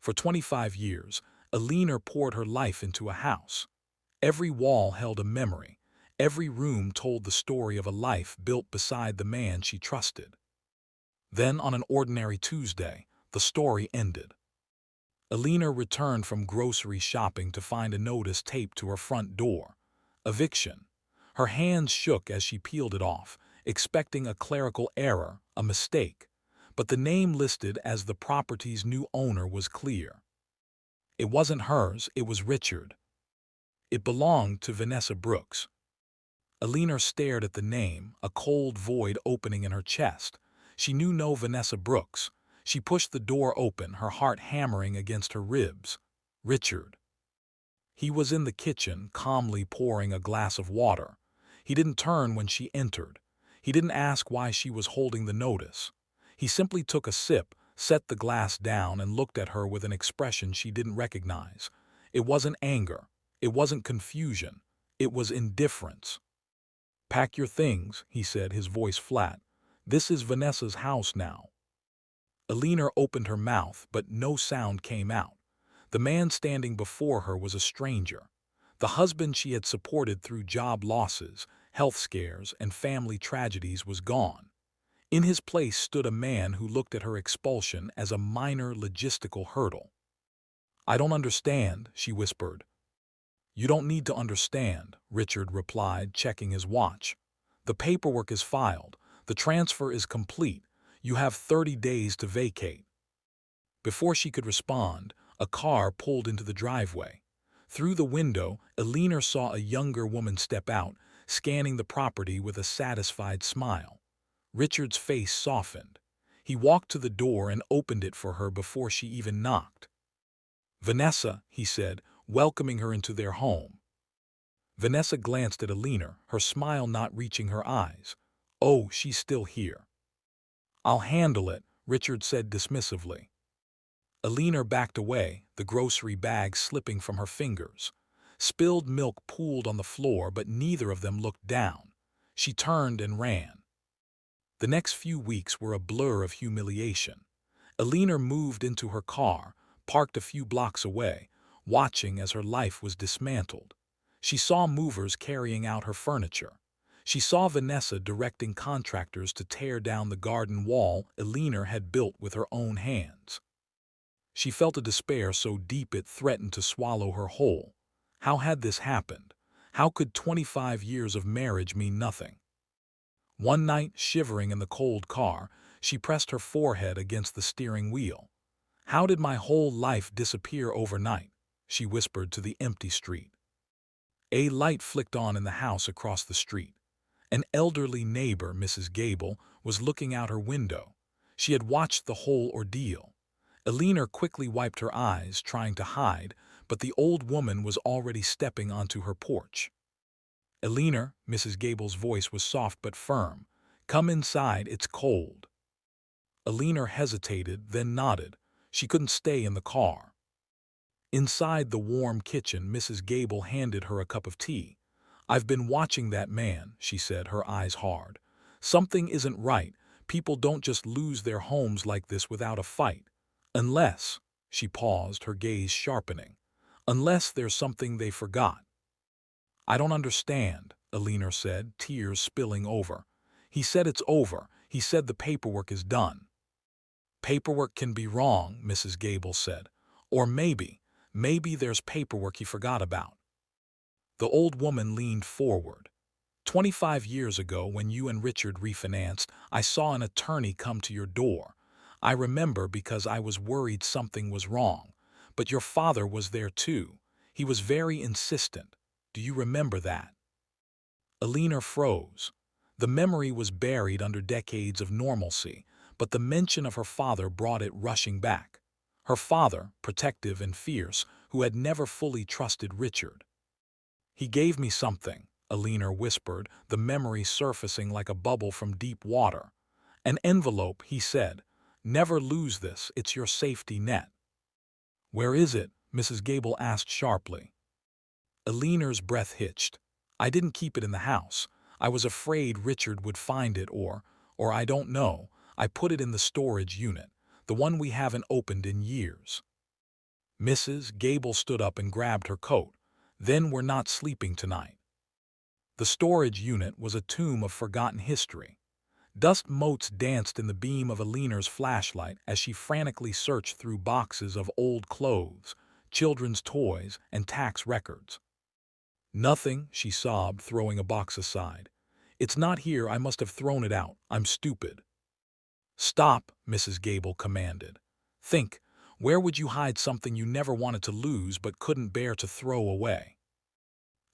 For 25 years, Eleanor poured her life into a house. Every wall held a memory. Every room told the story of a life built beside the man she trusted. Then, on an ordinary Tuesday, the story ended. Eleanor returned from grocery shopping to find a notice taped to her front door. Eviction. Her hands shook as she peeled it off, expecting a clerical error, a mistake. But the name listed as the property's new owner was clear. It wasn't hers, it was Richard. It belonged to Vanessa Brooks. Eleanor stared at the name, a cold void opening in her chest. She knew no Vanessa Brooks. She pushed the door open, her heart hammering against her ribs. Richard. He was in the kitchen, calmly pouring a glass of water. He didn't turn when she entered. He didn't ask why she was holding the notice. He simply took a sip, set the glass down, and looked at her with an expression she didn't recognize. It wasn't anger. It wasn't confusion. It was indifference. "Pack your things," he said, his voice flat. "This is Vanessa's house now." Eleanor opened her mouth, but no sound came out. The man standing before her was a stranger. The husband she had supported through job losses, health scares, and family tragedies was gone. In his place stood a man who looked at her expulsion as a minor logistical hurdle. "I don't understand," she whispered. "You don't need to understand," Richard replied, checking his watch. "The paperwork is filed. The transfer is complete. You have 30 days to vacate." Before she could respond, a car pulled into the driveway. Through the window, Eleanor saw a younger woman step out, scanning the property with a satisfied smile. Richard's face softened. He walked to the door and opened it for her before she even knocked. "Vanessa," he said, welcoming her into their home. Vanessa glanced at Eleanor, her smile not reaching her eyes. "Oh, she's still here." "I'll handle it," Richard said dismissively. Eleanor backed away, the grocery bag slipping from her fingers. Spilled milk pooled on the floor, but neither of them looked down. She turned and ran. The next few weeks were a blur of humiliation. Eleanor moved into her car, parked a few blocks away, watching as her life was dismantled. She saw movers carrying out her furniture. She saw Vanessa directing contractors to tear down the garden wall Eleanor had built with her own hands. She felt a despair so deep it threatened to swallow her whole. How had this happened? How could 25 years of marriage mean nothing? One night, shivering in the cold car, she pressed her forehead against the steering wheel. "How did my whole life disappear overnight?" she whispered to the empty street. A light flicked on in the house across the street. An elderly neighbor, Mrs. Gable, was looking out her window. She had watched the whole ordeal. Eleanor quickly wiped her eyes, trying to hide, but the old woman was already stepping onto her porch. "Eleanor," Mrs. Gable's voice was soft but firm. "Come inside, it's cold." Eleanor hesitated, then nodded. She couldn't stay in the car. Inside the warm kitchen, Mrs. Gable handed her a cup of tea. "I've been watching that man," she said, her eyes hard. "Something isn't right. People don't just lose their homes like this without a fight. Unless," she paused, her gaze sharpening, "unless there's something they forgot." "I don't understand," Eleanor said, tears spilling over. "He said it's over. He said the paperwork is done." "Paperwork can be wrong," Mrs. Gable said. "Or maybe there's paperwork he forgot about." The old woman leaned forward. 25 years ago, when you and Richard refinanced, I saw an attorney come to your door. I remember because I was worried something was wrong. But your father was there too. He was very insistent. Do you remember that?" Eleanor froze. The memory was buried under decades of normalcy, but the mention of her father brought it rushing back. Her father, protective and fierce, who had never fully trusted Richard. "He gave me something," Eleanor whispered, the memory surfacing like a bubble from deep water. "An envelope," he said. "Never lose this, it's your safety net." "Where is it?" Mrs. Gable asked sharply. Eleanor's breath hitched. "I didn't keep it in the house. I was afraid Richard would find it or I don't know. I put it in the storage unit, the one we haven't opened in years." Mrs. Gable stood up and grabbed her coat. Then we're not sleeping tonight. The storage unit was a tomb of forgotten history. Dust motes danced in the beam of Eleanor's flashlight as she frantically searched through boxes of old clothes, children's toys, and tax records. Nothing, she sobbed, throwing a box aside. It's not here, I must have thrown it out. I'm stupid. Stop, Mrs. Gable commanded. Think, where would you hide something you never wanted to lose but couldn't bear to throw away?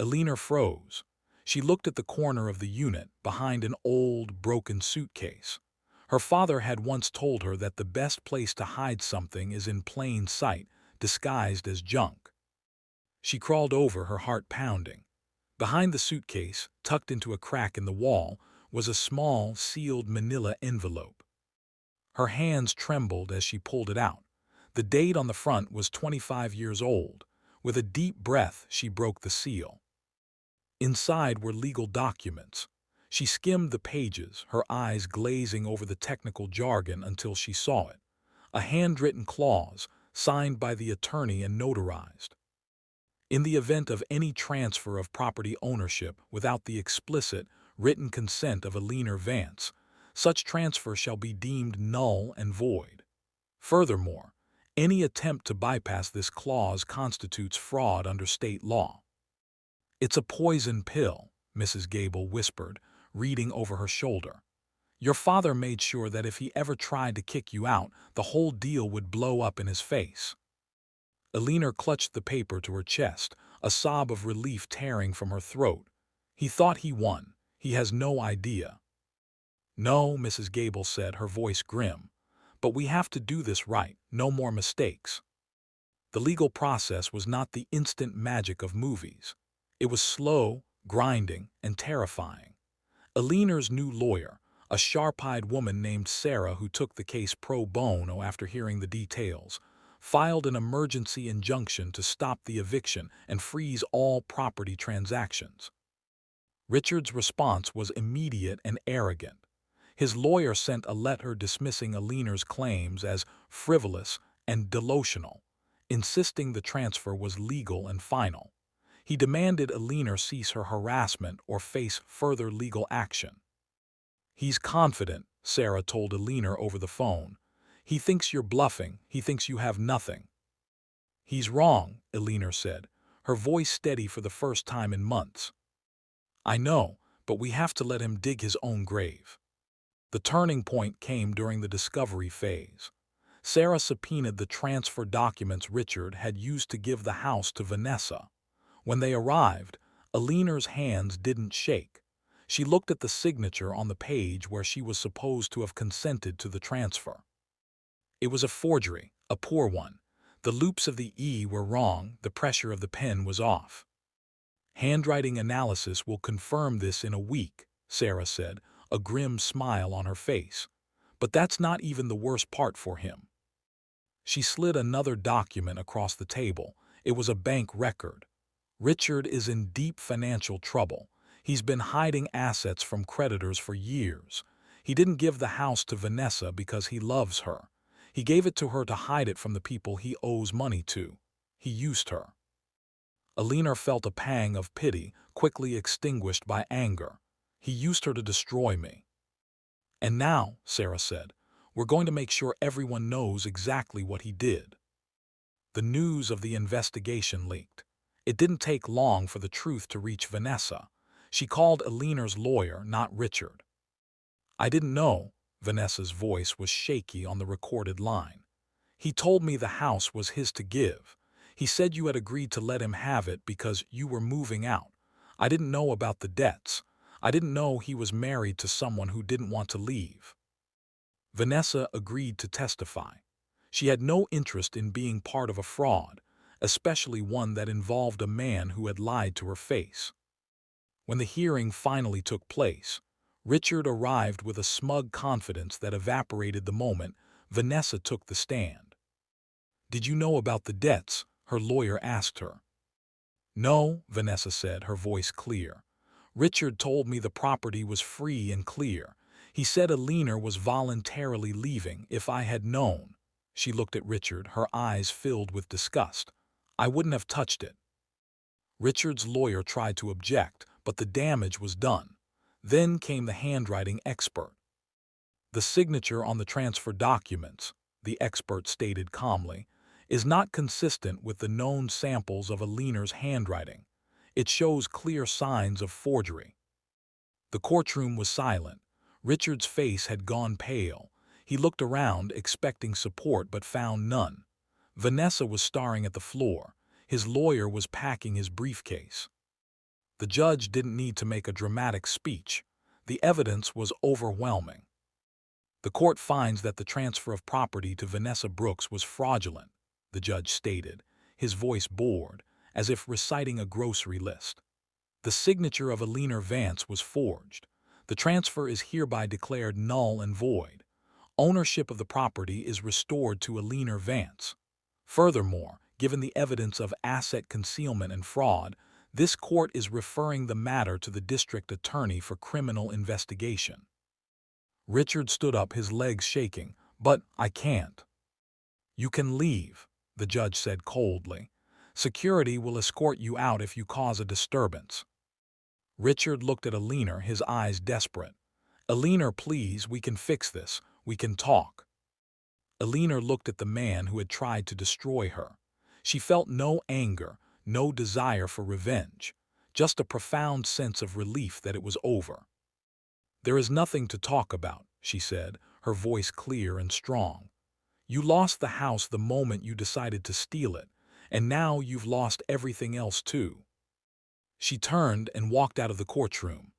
Eleanor froze. She looked at the corner of the unit, behind an old, broken suitcase. Her father had once told her that the best place to hide something is in plain sight, disguised as junk. She crawled over, her heart pounding. Behind the suitcase, tucked into a crack in the wall, was a small, sealed manila envelope. Her hands trembled as she pulled it out. The date on the front was 25 years old. With a deep breath, she broke the seal. Inside were legal documents. She skimmed the pages, her eyes glazing over the technical jargon until she saw it. A handwritten clause, signed by the attorney and notarized. In the event of any transfer of property ownership without the explicit, written consent of Eleanor Vance, such transfer shall be deemed null and void. Furthermore, any attempt to bypass this clause constitutes fraud under state law. It's a poison pill, Mrs. Gable whispered, reading over her shoulder. Your father made sure that if he ever tried to kick you out, the whole deal would blow up in his face. Eleanor clutched the paper to her chest, a sob of relief tearing from her throat. He thought he won. He has no idea. No, Mrs. Gable said, her voice grim. But we have to do this right, no more mistakes. The legal process was not the instant magic of movies. It was slow, grinding, and terrifying. Eleanor's new lawyer, a sharp-eyed woman named Sarah who took the case pro bono after hearing the details, filed an emergency injunction to stop the eviction and freeze all property transactions. Richard's response was immediate and arrogant. His lawyer sent a letter dismissing Eleanor's claims as frivolous and delusional, insisting the transfer was legal and final. He demanded Eleanor cease her harassment or face further legal action. He's confident, Sarah told Eleanor over the phone. He thinks you're bluffing. He thinks you have nothing. He's wrong, Eleanor said, her voice steady for the first time in months. I know, but we have to let him dig his own grave. The turning point came during the discovery phase. Sarah subpoenaed the transfer documents Richard had used to give the house to Vanessa. When they arrived, Eleanor's hands didn't shake. She looked at the signature on the page where she was supposed to have consented to the transfer. It was a forgery, a poor one. The loops of the E were wrong, the pressure of the pen was off. Handwriting analysis will confirm this in a week, Sarah said, a grim smile on her face. But that's not even the worst part for him. She slid another document across the table. It was a bank record. Richard is in deep financial trouble. He's been hiding assets from creditors for years. He didn't give the house to Vanessa because he loves her. He gave it to her to hide it from the people he owes money to. He used her. Eleanor felt a pang of pity, quickly extinguished by anger. He used her to destroy me. And now, Sarah said, we're going to make sure everyone knows exactly what he did. The news of the investigation leaked. It didn't take long for the truth to reach Vanessa. She called Eleanor's lawyer, not Richard. I didn't know, Vanessa's voice was shaky on the recorded line. He told me the house was his to give. He said you had agreed to let him have it because you were moving out. I didn't know about the debts. I didn't know he was married to someone who didn't want to leave. Vanessa agreed to testify. She had no interest in being part of a fraud, especially one that involved a man who had lied to her face. When the hearing finally took place, Richard arrived with a smug confidence that evaporated the moment Vanessa took the stand. Did you know about the debts? Her lawyer asked her. No, Vanessa said, her voice clear. Richard told me the property was free and clear. He said Eleanor was voluntarily leaving if I had known. She looked at Richard, her eyes filled with disgust. "I wouldn't have touched it." Richard's lawyer tried to object, but the damage was done. Then came the handwriting expert. "The signature on the transfer documents," the expert stated calmly, "is not consistent with the known samples of Eleanor's handwriting. It shows clear signs of forgery." The courtroom was silent. Richard's face had gone pale. He looked around, expecting support, but found none. Vanessa was staring at the floor. His lawyer was packing his briefcase. The judge didn't need to make a dramatic speech. The evidence was overwhelming. "The court finds that the transfer of property to Vanessa Brooks was fraudulent," the judge stated, his voice bored, as if reciting a grocery list. "The signature of Eleanor Vance was forged. The transfer is hereby declared null and void. Ownership of the property is restored to Eleanor Vance. Furthermore, given the evidence of asset concealment and fraud, this court is referring the matter to the district attorney for criminal investigation." Richard stood up, his legs shaking. "But I can't." "You can leave," the judge said coldly. "Security will escort you out if you cause a disturbance." Richard looked at Eleanor, his eyes desperate. "Eleanor, please, we can fix this. We can talk." Eleanor looked at the man who had tried to destroy her. She felt no anger, no desire for revenge, just a profound sense of relief that it was over. "There is nothing to talk about," she said, her voice clear and strong. "You lost the house the moment you decided to steal it, and now you've lost everything else too." She turned and walked out of the courtroom.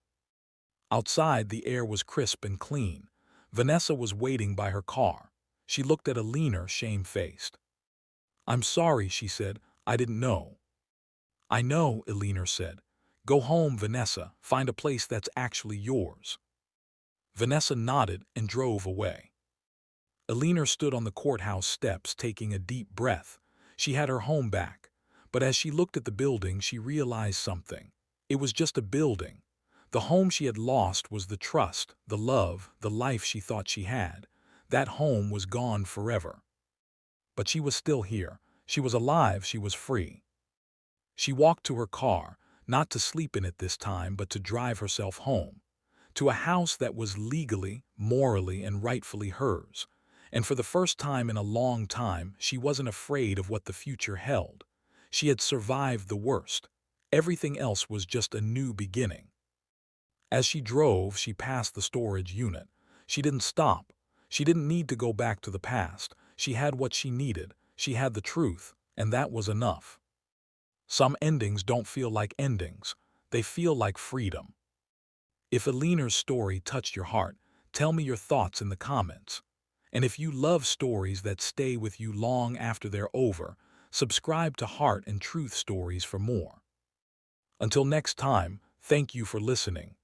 Outside, the air was crisp and clean. Vanessa was waiting by her car. She looked at Eleanor, shamefaced. "I'm sorry," she said. "I didn't know." "I know," Eleanor said. "Go home, Vanessa. Find a place that's actually yours." Vanessa nodded and drove away. Eleanor stood on the courthouse steps, taking a deep breath. She had her home back. But as she looked at the building, she realized something. It was just a building. The home she had lost was the trust, the love, the life she thought she had. That home was gone forever. But she was still here. She was alive. She was free. She walked to her car, not to sleep in it this time, but to drive herself home. To a house that was legally, morally, and rightfully hers. And for the first time in a long time, she wasn't afraid of what the future held. She had survived the worst. Everything else was just a new beginning. As she drove, she passed the storage unit. She didn't stop. She didn't need to go back to the past. She had what she needed. She had the truth, and that was enough. Some endings don't feel like endings. They feel like freedom. If Eleanor's story touched your heart, tell me your thoughts in the comments. And if you love stories that stay with you long after they're over, subscribe to Heart and Truth Stories for more. Until next time, thank you for listening.